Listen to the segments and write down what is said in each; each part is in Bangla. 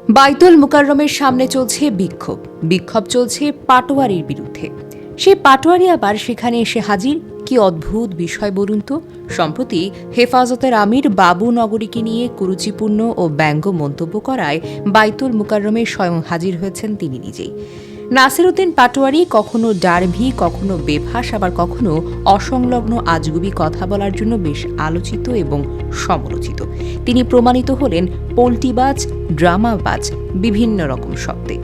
বাইতুল মুকাররমের সামনে চলছে বিক্ষোভ চলছে পাটোয়ারির বিরুদ্ধে। সেই পাটোয়ারি আবার সেখানে এসে হাজির। কি অদ্ভুত বিষয় বলুন তো। সম্প্রতি হেফাজতের আমির বাবু নগরীকে নিয়ে কুরুচিপূর্ণ ও ব্যঙ্গ মন্তব্য করায় বাইতুল মুকাররমে স্বয়ং হাজির হয়েছেন তিনি নিজেই। নাসিরউদ্দিন পাটোয়ারি কখনো ডারভি, কখনো বেফাঁস, আবার কখনো অসংলগ্ন আজগুবি কথা বলার জন্য বেশ আলোচিত এবং সমালোচিত। তিনি প্রমাণিত হলেন পোল্টিবাজ, ড্রামাবাজ, বিভিন্ন রকম শব্দে।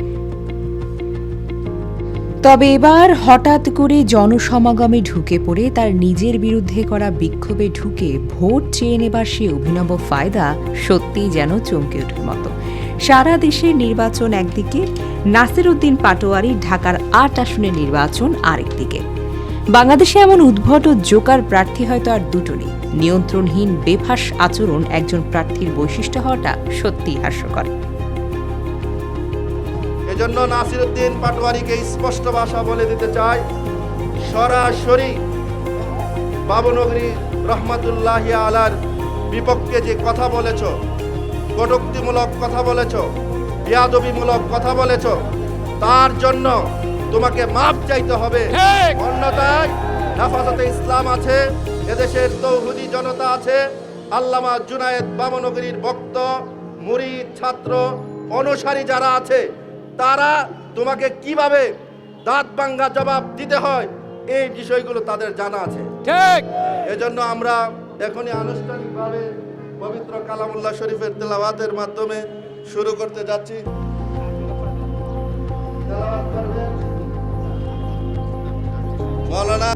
তবে এবার হঠাৎ করে জনসমাগমে ঢুকে পড়ে তার নিজের বিরুদ্ধে করা বিক্ষোভে ঢুকে ভোট চেয়ে নেবার সে অভিনব ফায়দা সত্যিই যেন চমকে ওঠার মতো। সারা দেশের নির্বাচন একদিকে, নাসিরউদ্দিন পাটোয়ারি ঢাকার ৮ আসনের নির্বাচন আরেকদিকে। বাংলাদেশে এমন উদ্ভট ও জোকার প্রার্থী হয়তো আর দুটো নেই। নিয়ন্ত্রণহীন বেফাঁস আচরণ একজন প্রার্থীর বৈশিষ্ট্য হওয়াটা সত্যিই হাস্যকর। এজন্য নাসিরউদ্দিন পাটোয়ারিকে স্পষ্ট ভাষা বলে দিতে চাই, সরাসরি বাবুনগরী রহমাতুল্লাহি আলার বিপক্ষে যে কথা বলেছ, কটূক্তিমূলক কথা বলেছ, বেয়াদবিমূলক কথা বলেছ, তার জন্য তোমাকে মাপ চাইতে হবে। অন্যথায় হেফাজতে ইসলাম আছে, এদেশের তৌহিদি জনতা আছে, আল্লামা জুনায়েদ বাবুনগরীর ভক্ত, মুরিদ, ছাত্র, অনুসারী যারা আছে, তারা তোমাকে কিভাবে দাঁত ভাঙ্গা জবাব দিতে হয় এই বিষয়গুলো তাদের জানা আছে। ঠিক। এজন্য আমরা এখনই আনুষ্ঠানিকভাবে পবিত্র কালামুল্লাহ শরীফের তেলাওয়াতের মাধ্যমে শুরু করতে যাচ্ছি। তেলাওয়াত করবেন মাওলানা